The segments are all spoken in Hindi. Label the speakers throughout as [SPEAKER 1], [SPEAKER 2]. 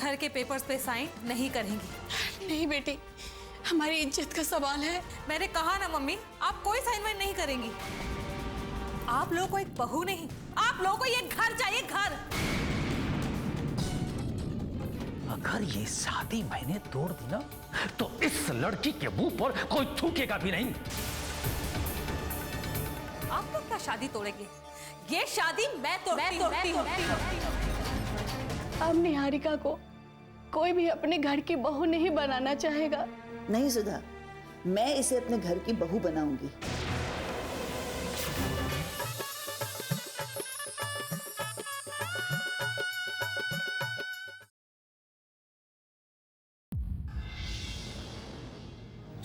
[SPEAKER 1] घर के पेपर्स पे साइन नहीं करेंगी।
[SPEAKER 2] नहीं बेटी, हमारी इज्जत का सवाल है।
[SPEAKER 1] मैंने कहा ना मम्मी, आप कोई साइन वाइन नहीं करेंगी। आप लोगों को एक बहू नहीं, आप लोगों को ये घर चाहिए, घर।
[SPEAKER 3] अगर ये शादी मैंने तोड़ दी ना तो इस लड़की के मुंह पर कोई थूकेगा भी नहीं।
[SPEAKER 1] आप लोग क्या शादी तोड़ेंगे? ये शादी मैं तोड़ती हूँ।
[SPEAKER 2] अब निहारिका को कोई भी अपने घर की बहू नहीं बनाना चाहेगा।
[SPEAKER 4] नहीं सुधा, मैं इसे अपने घर की बहू बनाऊंगी।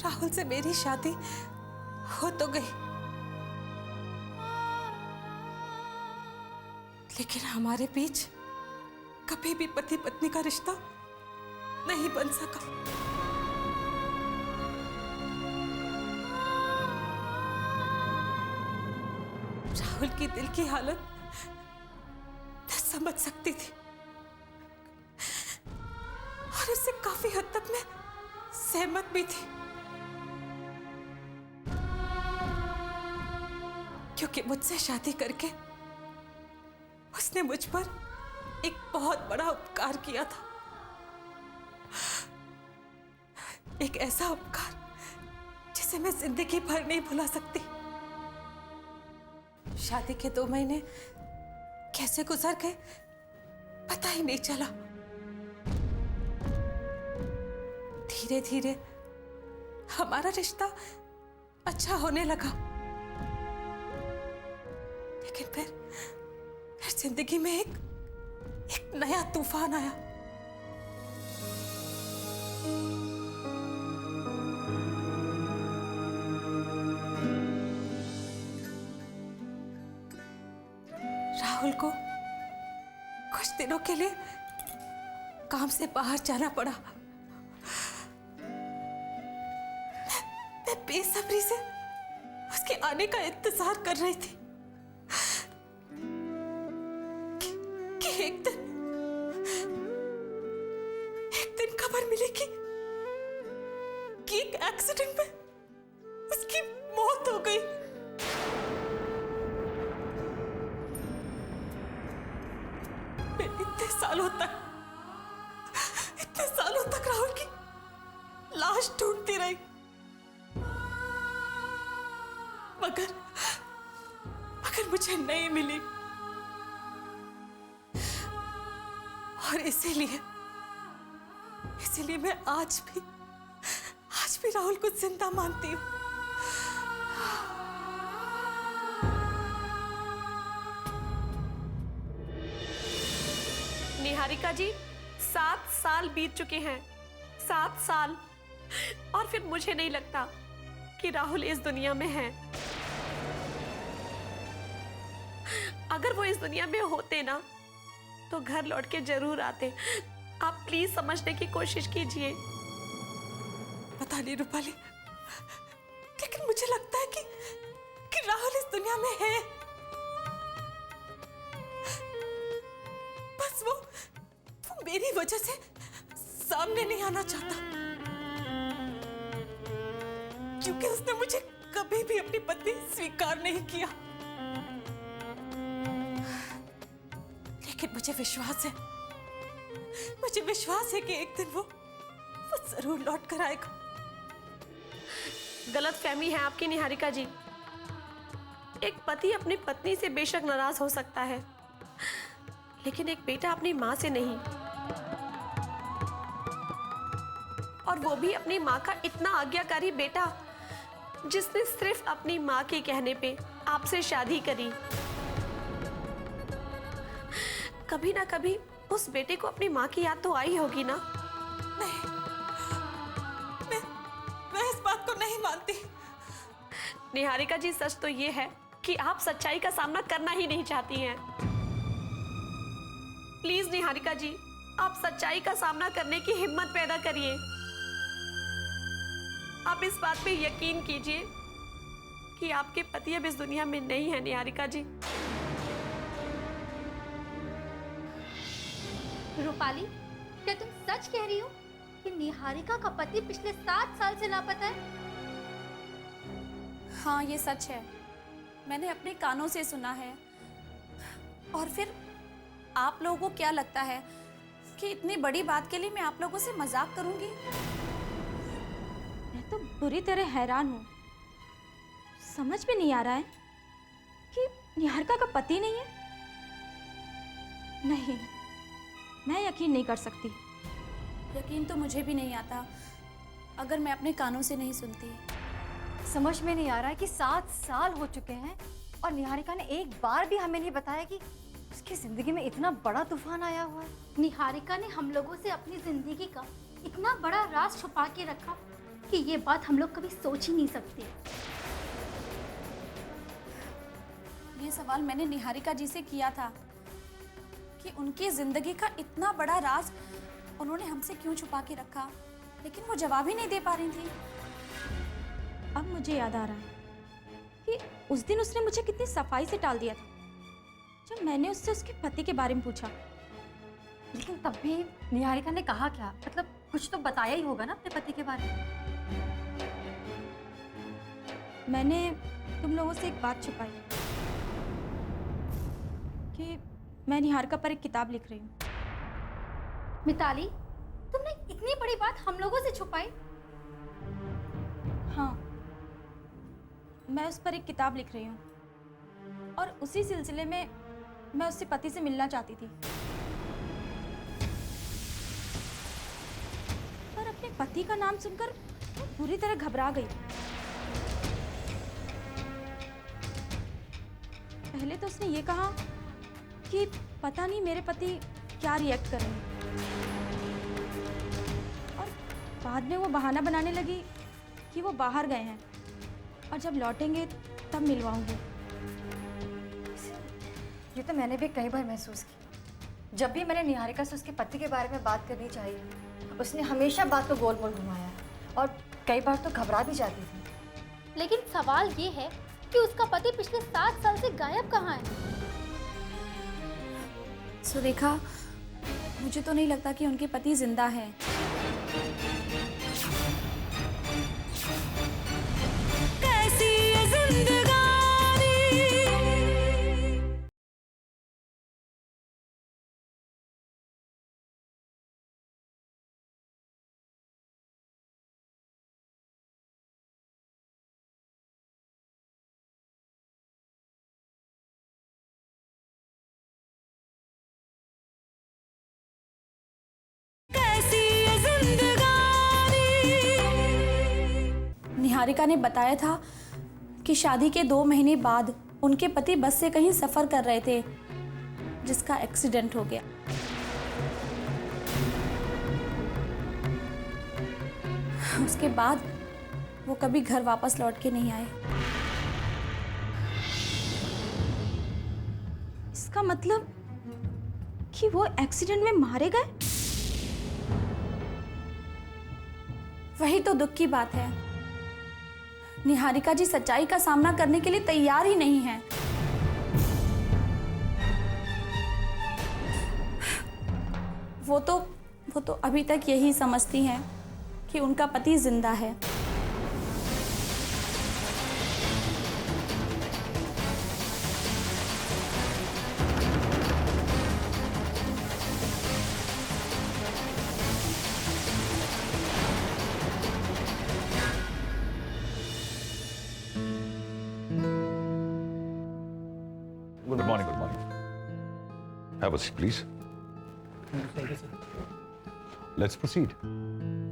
[SPEAKER 1] राहुल से मेरी शादी हो तो गई, लेकिन हमारे बीच कभी भी पति पत्नी का रिश्ता नहीं बन सका। राहुल की दिल की हालत मैं समझ सकती थी और उससे काफी हद तक मैं सहमत भी थी, क्योंकि मुझसे शादी करके उसने मुझ पर एक बहुत बड़ा उपकार किया था। एक ऐसा उपकार जिसे मैं जिंदगी भर नहीं भुला सकती। शादी के 2 महीने कैसे गुजर गए पता ही नहीं चला। धीरे धीरे हमारा रिश्ता अच्छा होने लगा, लेकिन फिर जिंदगी में एक नया तूफान आया। राहुल को कुछ दिनों के लिए काम से बाहर जाना पड़ा। मैं बेसब्री से उसके आने का इंतजार कर रही थी कि एक दिन खबर मिलेगी कि एक एक्सीडेंट में उसकी मौत हो गई। मैं इतने सालों तक राहुल की लाश ढूंढती रही, मगर मुझे नहीं मिली। और इसीलिए मैं आज भी राहुल को जिंदा मानती हूँ।
[SPEAKER 5] निहारिका जी, 7 साल बीत चुके हैं, 7 साल, और फिर मुझे नहीं लगता कि राहुल इस दुनिया में है। अगर वो इस दुनिया में होते ना तो घर लौट के जरूर आते। आप प्लीज समझने की कोशिश कीजिए।
[SPEAKER 1] पता नहीं रूपाली, लेकिन मुझे लगता है कि राहुल इस दुनिया में है। बस वो मेरी वजह से सामने नहीं आना चाहता, क्योंकि उसने मुझे कभी भी अपनी पत्नी स्वीकार नहीं किया। लेकिन मुझे विश्वास है कि एक दिन वो जरूर लौट कर आएगा।
[SPEAKER 5] गलत फहमी है आपकी निहारिका जी। एक पति अपनी पत्नी से बेशक नाराज हो सकता है, लेकिन एक बेटा अपनी मां से नहीं, और वो भी अपनी मां का इतना आज्ञाकारी बेटा जिसने सिर्फ अपनी मां के कहने पे आपसे शादी करी। कभी ना कभी उस बेटे को अपनी मां की याद तो आई होगी ना?
[SPEAKER 1] नहीं, मैं इस बात को नहीं मानती।
[SPEAKER 5] निहारिका जी, सच तो ये है कि आप सच्चाई का सामना करना ही नहीं चाहती हैं। प्लीज निहारिका जी, आप सच्चाई का सामना करने की हिम्मत पैदा करिए। आप इस बात पे यकीन कीजिए कि आपके पति अब इस दुनिया में नहीं है। निहारिका जी।
[SPEAKER 6] रूपाली, क्या तुम सच कह रही हो कि निहारिका का पति पिछले 7 साल से लापता है?
[SPEAKER 7] हाँ, ये सच है। मैंने अपने कानों से सुना है। और फिर आप लोगों को क्या लगता है कि इतनी बड़ी बात के लिए मैं आप लोगों से मजाक करूंगी?
[SPEAKER 8] मैं तो बुरी तरह हैरान हूँ। समझ में नहीं आ रहा है कि निहारिका का पति नहीं है। नहीं, मैं यकीन नहीं कर सकती।
[SPEAKER 7] यकीन तो मुझे भी नहीं आता अगर मैं अपने कानों से नहीं सुनती।
[SPEAKER 6] समझ में नहीं आ रहा है कि 7 साल हो चुके हैं और निहारिका ने एक बार भी हमें नहीं बताया कि उसकी जिंदगी में इतना बड़ा तूफान आया हुआ है। निहारिका ने हम लोगों से अपनी जिंदगी का इतना बड़ा राज छुपा के रखा कि ये बात हम लोग कभी सोच ही नहीं सकते।
[SPEAKER 7] ये सवाल मैंने निहारिका जी से किया था कि उनकी जिंदगी का इतना बड़ा राज उन्होंने हमसे क्यों छुपा के रखा, लेकिन वो जवाब ही नहीं दे पा रही थी।
[SPEAKER 8] अब मुझे याद आ रहा है कि उस दिन उसने मुझे कितनी सफाई से टाल दिया था जब मैंने उससे उसके पति के बारे में पूछा।
[SPEAKER 6] लेकिन तब भी निहारिका ने कहा क्या? मतलब कुछ तो बताया ही होगा ना अपने पति के बारे में।
[SPEAKER 8] मैंने तुम लोगों से एक बात छुपाई कि मैं निहारिका पर एक किताब लिख रही हूँ।
[SPEAKER 6] मिताली, तुमने इतनी बड़ी बात हम लोगों से छुपाई?
[SPEAKER 8] हाँ, मैं उस पर एक किताब लिख रही हूँ और उसी सिलसिले में मैं उससे पति से मिलना चाहती थी, पर अपने पति का नाम सुनकर वो पूरी तरह घबरा गई। पहले तो उसने ये कहा कि पता नहीं मेरे पति क्या रिएक्ट करेंगे, और बाद में वो बहाना बनाने लगी कि वो बाहर गए हैं और जब लौटेंगे तब मिलवाऊंगी।
[SPEAKER 6] ये तो मैंने भी कई बार महसूस किया। जब भी मैंने निहारिका से उसके पति के बारे में बात करनी चाहिए, उसने हमेशा बात को गोल मोल घुमाया और कई बार तो घबरा भी जाती थी।
[SPEAKER 9] लेकिन सवाल ये है कि उसका पति पिछले 7 साल से गायब कहाँ है?
[SPEAKER 7] सुरेखा, मुझे तो नहीं लगता कि उनके पति जिंदा है। कैसी ये जिंदगानी। निहारिका ने बताया था कि शादी के 2 महीने बाद उनके पति बस से कहीं सफर कर रहे थे, जिसका एक्सीडेंट हो गया। उसके बाद वो कभी घर वापस लौट के नहीं आए।
[SPEAKER 8] इसका मतलब कि वो एक्सीडेंट में मारे गए?
[SPEAKER 7] वही तो दुख की बात है। निहारिका जी सच्चाई का सामना करने के लिए तैयार ही नहीं है। वो तो अभी तक यही समझती हैं कि उनका पति जिंदा है।
[SPEAKER 10] Good morning, good morning. Have a seat, please.
[SPEAKER 11] Thank you, sir.
[SPEAKER 10] Let's proceed.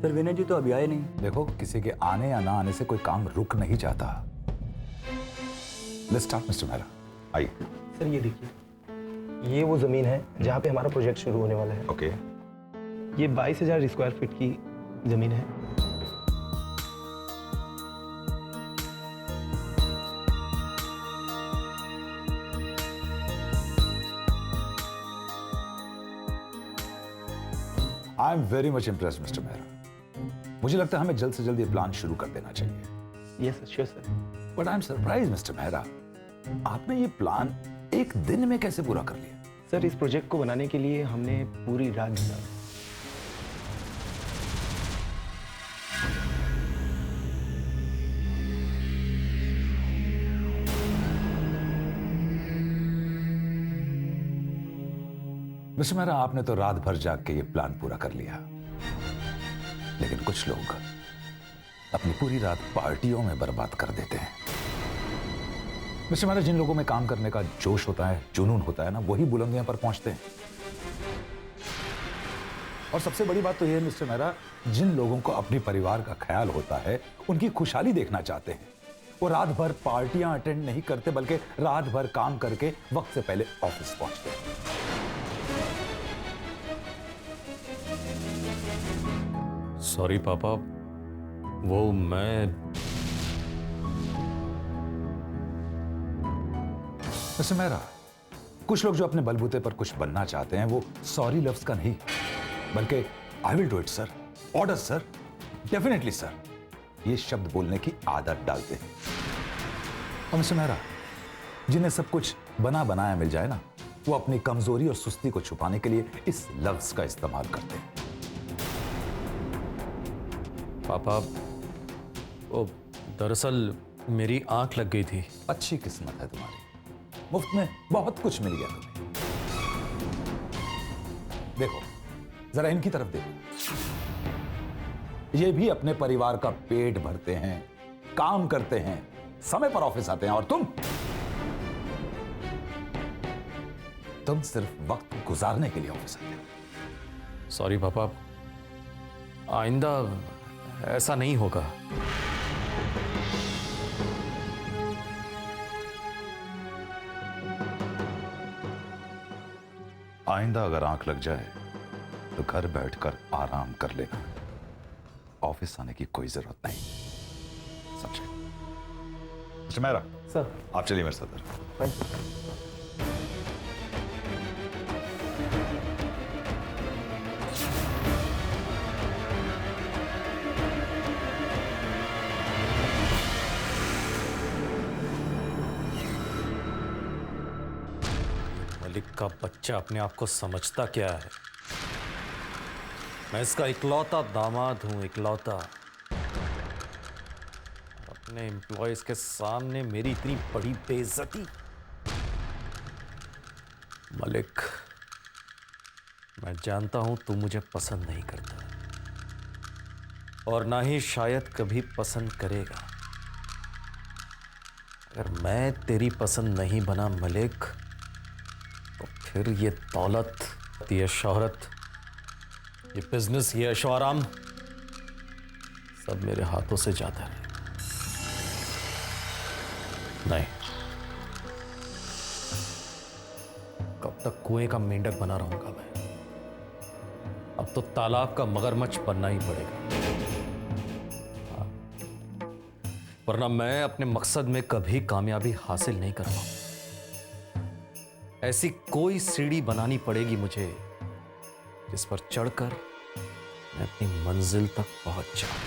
[SPEAKER 11] Sir, Vinay ji तो अभी आए नहीं।
[SPEAKER 10] देखो, किसी के आने या ना आने से कोई काम रुक नहीं जाता। Let's start, Mr. Mehra. आइए।
[SPEAKER 11] सर, ये देखिए, ये वो जमीन है जहाँ पे हमारा प्रोजेक्ट शुरू होने वाला है।
[SPEAKER 10] Okay.
[SPEAKER 11] ये 22,000 स्क्वायर फीट की जमीन है।
[SPEAKER 10] I am very much impressed, Mr. Mehra. मुझे लगता है हमें जल्द से जल्द ये प्लान शुरू कर देना चाहिए।
[SPEAKER 11] Yes, sir, sure, sir.
[SPEAKER 10] But I am surprised, Mr. Mehra. आपने ये प्लान एक दिन में कैसे पूरा कर लिया?
[SPEAKER 11] सर, इस प्रोजेक्ट को बनाने के लिए हमने पूरी रात गुजारी।
[SPEAKER 10] मिस्टर मेहरा, आपने तो रात भर जाग के ये प्लान पूरा कर लिया, लेकिन कुछ लोग अपनी पूरी रात पार्टियों में बर्बाद कर देते हैं। मिस्टर मेहरा, जिन लोगों में काम करने का जोश होता है, जुनून होता है ना, वही बुलंदियों पर पहुंचते हैं। और सबसे बड़ी बात तो यह है मिस्टर मेहरा, जिन लोगों को अपने परिवार का ख्याल होता है, उनकी खुशहाली देखना चाहते हैं, वो रात भर पार्टियां अटेंड नहीं करते, बल्कि रात भर काम करके वक्त से पहले ऑफिस पहुंचते हैं।
[SPEAKER 12] सॉरी पापा, वो मैं
[SPEAKER 10] मिस्टर मेहरा, कुछ लोग जो अपने बलबूते पर कुछ बनना चाहते हैं, वो सॉरी लफ्ज का नहीं, बल्कि I will do it sir, order sir, definitely sir, ये शब्द बोलने की आदत डालते हैं। और मिस्टर मेहरा, जिन्हें सब कुछ बना बनाया मिल जाए ना, वो अपनी कमजोरी और सुस्ती को छुपाने के लिए इस लफ्ज का इस्तेमाल करते हैं।
[SPEAKER 12] पापा, वो दरअसल मेरी आंख लग गई थी।
[SPEAKER 10] अच्छी किस्मत है तुम्हारी, मुफ्त में बहुत कुछ मिल गया तुम्हें। देखो जरा इनकी तरफ देखो, ये भी अपने परिवार का पेट भरते हैं, काम करते हैं, समय पर ऑफिस आते हैं, और तुम सिर्फ वक्त गुजारने के लिए ऑफिस आते हो।
[SPEAKER 12] सॉरी पापा, आइंदा ऐसा नहीं होगा।
[SPEAKER 10] आइंदा अगर आंख लग जाए तो घर बैठकर आराम कर लेना, ऑफिस आने की कोई जरूरत नहीं, समझे? मिस्टर मेहरा
[SPEAKER 11] सर,
[SPEAKER 10] आप चलिए मेरे साथ।
[SPEAKER 12] मलिक का बच्चा अपने आप को समझता क्या है? मैं इसका इकलौता दामाद हूं, इकलौता। अपने एम्प्लॉयज के सामने मेरी इतनी बड़ी बेइज्जती। मलिक, मैं जानता हूं तू मुझे पसंद नहीं करता, और ना ही शायद कभी पसंद करेगा। अगर मैं तेरी पसंद नहीं बना मलिक, तो फिर ये दौलत, ये शोहरत, ये बिजनेस, ये ऐशो आराम सब मेरे हाथों से जाता है। नहीं, कब तक कुएं का मेंढक बना रहूंगा मैं? अब तो तालाब का मगरमच्छ बनना ही पड़ेगा, वरना मैं अपने मकसद में कभी कामयाबी हासिल नहीं कर पाऊंगा। ऐसी कोई सीढ़ी बनानी पड़ेगी मुझे जिस पर चढ़कर मैं अपनी मंजिल तक पहुंच जाऊं।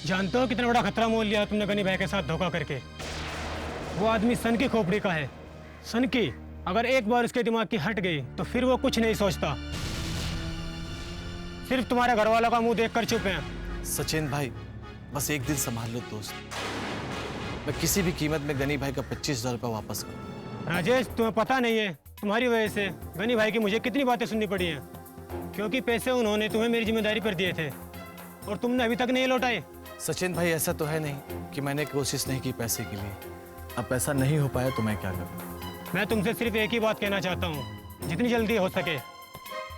[SPEAKER 13] जानते हो कितना बड़ा खतरा मोल लिया तुमने गनी भाई के साथ धोखा करके? वो आदमी सन की खोपड़ी का है, सन की। अगर एक बार उसके दिमाग की हट गई तो फिर वो कुछ नहीं सोचता। सिर्फ तुम्हारे घर वालों का मुंह देखकर चुप हैं।
[SPEAKER 14] सचिन भाई, बस एक दिन संभाल लो दोस्त। मैं किसी भी कीमत में गनी भाई का 25,000 रुपये वापस करूँ।
[SPEAKER 13] राजेश, तुम्हें पता नहीं है, तुम्हारी वजह से गनी भाई की मुझे कितनी बातें सुननी पड़ी हैं, क्योंकि पैसे उन्होंने तुम्हें मेरी जिम्मेदारी पर दिए थे और तुमने अभी तक नहीं लौटाए।
[SPEAKER 14] सचिन भाई, ऐसा तो है नहीं कि मैंने कोशिश नहीं की पैसे के लिए। अब पैसा नहीं हो पाया तो मैं क्या करूं?
[SPEAKER 13] मैं तुमसे सिर्फ एक ही बात कहना चाहता हूं, जितनी जल्दी हो सके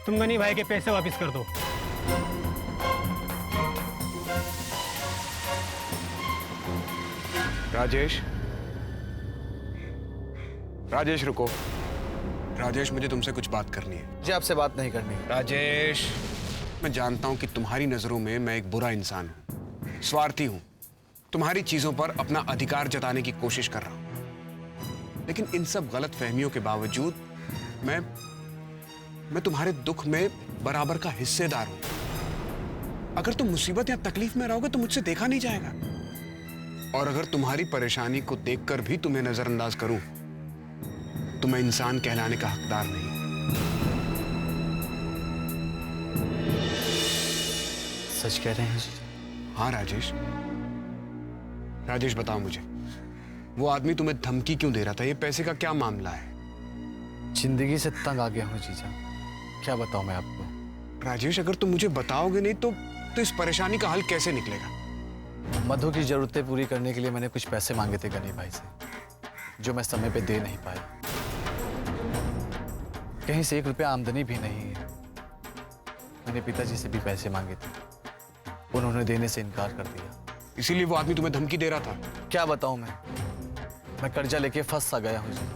[SPEAKER 13] तुम गनी भाई के पैसे वापस कर दो।
[SPEAKER 15] राजेश, राजेश रुको। राजेश, मुझे तुमसे कुछ बात करनी है।
[SPEAKER 14] मुझे आपसे बात नहीं करनी।
[SPEAKER 15] राजेश, मैं जानता हूं कि तुम्हारी नजरों में मैं एक बुरा इंसान हूं, स्वार्थी हूं, तुम्हारी चीजों पर अपना अधिकार जताने की कोशिश कर रहा हूं, लेकिन इन सब गलत फहमियों के बावजूद मैं तुम्हारे दुख में बराबर का हिस्सेदार हूं। अगर तुम मुसीबत या तकलीफ में रहोगे तो मुझसे देखा नहीं जाएगा, और अगर तुम्हारी परेशानी को देखकर भी तुम्हें नजरअंदाज करूं तो मैं इंसान कहलाने का हकदार नहीं।
[SPEAKER 14] सच कह रहे हैं जी?
[SPEAKER 15] हाँ राजेश, राजेश बताओ मुझे, वो आदमी तुम्हें धमकी क्यों दे रहा था? ये पैसे का क्या मामला है?
[SPEAKER 14] जिंदगी से तंग आ गया हूँ जीजा, क्या बताऊं मैं आपको।
[SPEAKER 15] राजेश, अगर तुम मुझे बताओगे नहीं तो इस परेशानी का हल कैसे निकलेगा?
[SPEAKER 14] मधु की जरूरतें पूरी करने के लिए मैंने कुछ पैसे मांगे थे गनी भाई से, जो मैं समय पे दे नहीं पाया। कहीं से 1 रुपया आमदनी भी नहीं है। मैंने पिताजी से भी पैसे मांगे थे, उन्होंने देने से इनकार कर दिया।
[SPEAKER 15] इसीलिए वो आदमी तुम्हें धमकी दे रहा था?
[SPEAKER 14] क्या बताऊं मैं कर्जा लेके फंस सा गया हूं जी।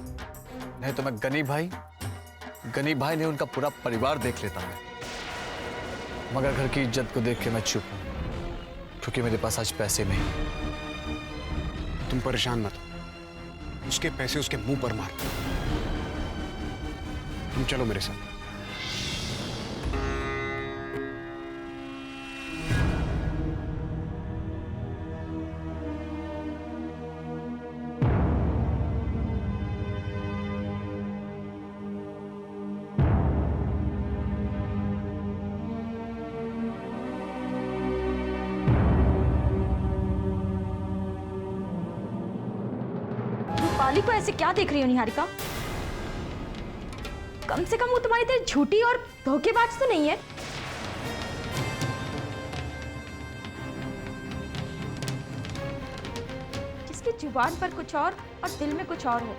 [SPEAKER 14] नहीं तो मैं गनी भाई ने उनका पूरा परिवार देख लेता मैं, मगर घर की इज्जत को देख के मैं चुप हूं, क्योंकि मेरे पास आज पैसे नहीं।
[SPEAKER 15] तुम परेशान मत, उसके पैसे उसके मुंह पर मार। तुम चलो मेरे साथ।
[SPEAKER 8] रूपाली को ऐसे क्या देख रही हो निहारिका? कम से कम वो तुम्हारी तरह झूठी और धोखेबाज तो नहीं है। जिसकी जुबान पर कुछ और दिल में कुछ और हो।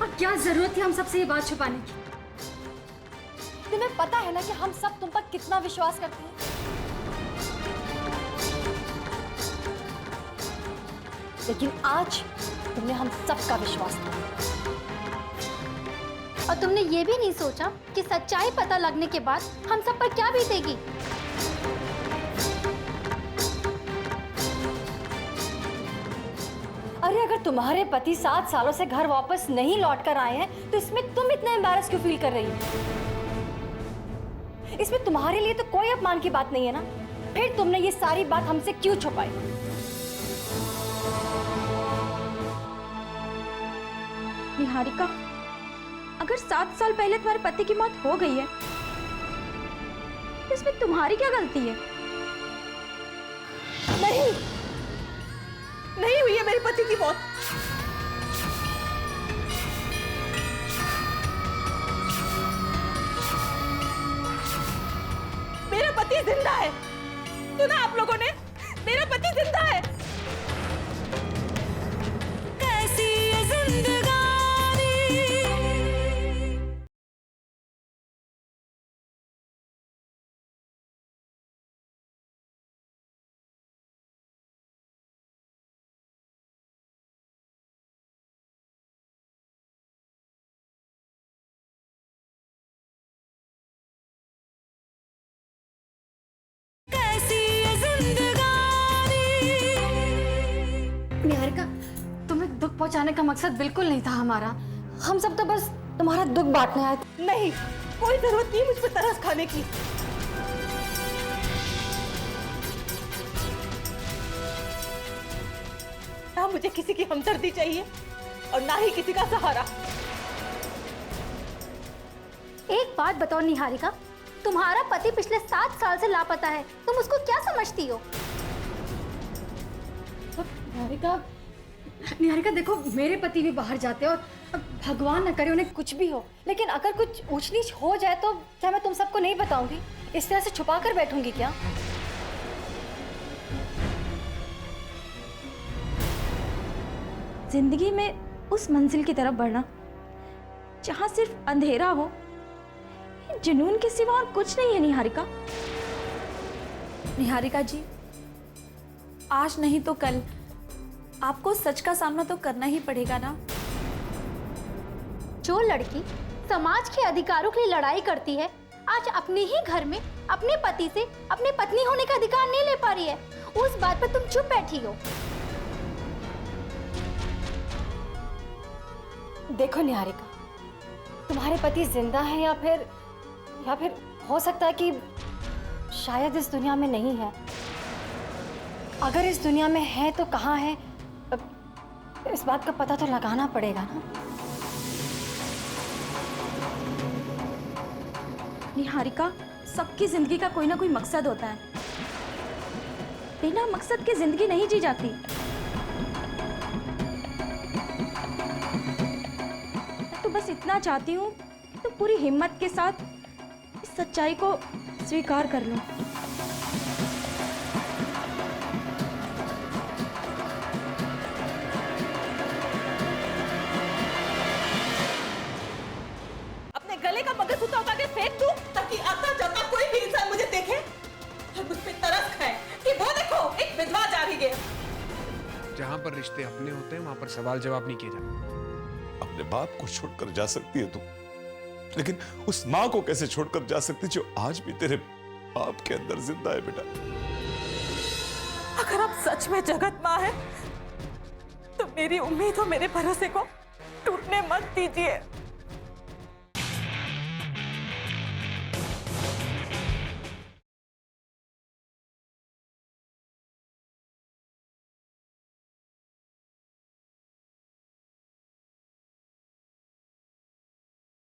[SPEAKER 6] और क्या जरूरत थी हम सबसे ये बात छुपाने की? तुम्हें पता है ना कि हम सब तुम पर कितना विश्वास करते हैं। लेकिन आज तुमने हम सबका विश्वास किया।
[SPEAKER 9] और तुमने ये भी नहीं सोचा कि सच्चाई पता लगने के बाद हम सब पर क्या बीतेगी।
[SPEAKER 6] अरे अगर तुम्हारे पति 7 सालों से घर वापस नहीं लौट कर आए हैं तो इसमें तुम इतना एम्बैरस क्यों फील कर रही हो? इसमें तुम्हारे लिए तो कोई अपमान की बात नहीं है ना? फिर तुमने ये सारी बात हमसे क्यों छुपाई?
[SPEAKER 8] निहारिका, अगर 7 साल पहले तुम्हारे पति की मौत हो गई है तो इसमें तुम्हारी क्या गलती है?
[SPEAKER 1] नहीं हुई है मेरे पति की मौत। मेरा पति जिंदा है। सुना आप लोगों ने? मेरा पति जिंदा है। कैसी ये जिंदगानी।
[SPEAKER 6] निहारिका, तुम्हें दुख पहुंचाने का मकसद बिल्कुल नहीं था हमारा। हम सब तो बस तुम्हारा दुख बांटने आए थे।
[SPEAKER 1] नहीं, कोई जरूरत नहीं मुझ पर तरस खाने की। ना मुझे किसी की हमदर्दी चाहिए और ना ही किसी का सहारा।
[SPEAKER 9] एक बात बताओ निहारिका, तुम्हारा पति पिछले 7 साल से लापता है, तुम उसको क्या समझती हो?
[SPEAKER 6] निहारिका देखो, मेरे पति भी बाहर जाते हैं और भगवान न करे उन्हें कुछ भी हो, लेकिन अगर कुछ ऊंच नीच हो जाए तो क्या मैं तुम सबको नहीं बताऊंगी? इस तरह से छुपा कर बैठूंगी क्या?
[SPEAKER 8] जिंदगी में उस मंजिल की तरफ बढ़ना जहां सिर्फ अंधेरा हो, जुनून के सिवा और कुछ नहीं है निहारिका।
[SPEAKER 7] निहारिका जी, आज नहीं तो कल आपको सच का सामना तो करना ही पड़ेगा ना।
[SPEAKER 9] जो लड़की समाज के अधिकारों के लिए लड़ाई करती है आज अपने ही घर में अपने पति से अपनी पत्नी होने का अधिकार नहीं ले पा रही है। उस बात पर तुम चुप बैठी हो।
[SPEAKER 6] देखो निहारिका, तुम्हारे पति जिंदा है या फिर हो सकता है कि शायद इस दुनिया में नहीं है। अगर इस दुनिया में है तो कहाँ है, इस बात का पता तो लगाना पड़ेगा ना।
[SPEAKER 8] निहारिका, सबकी जिंदगी का कोई ना कोई मकसद होता है। बिना मकसद के जिंदगी नहीं जी जाती। मैं तो बस इतना चाहती हूँ तो पूरी हिम्मत के साथ इस सच्चाई को स्वीकार कर लूं।
[SPEAKER 1] अपने गले का मंगलसूत्र उतार के फेंक दूं ताकि आता जाता कोई भी इंसान मुझे देखे और मुझ पे तरस खाए कि वो देखो एक विधवा जा रही है।
[SPEAKER 15] जहां पर रिश्ते अपने होते हैं वहां पर सवाल जवाब नहीं किए जाते।
[SPEAKER 16] अपने बाप को छोड़कर जा सकती है तू, लेकिन उस मां को कैसे छोड़कर जा सकती जो आज भी तेरे बाप के अंदर जिंदा है बेटा।
[SPEAKER 1] अगर आप सच में जगत मां है तो मेरी उम्मीद और मेरे भरोसे को टूटने मत दीजिए।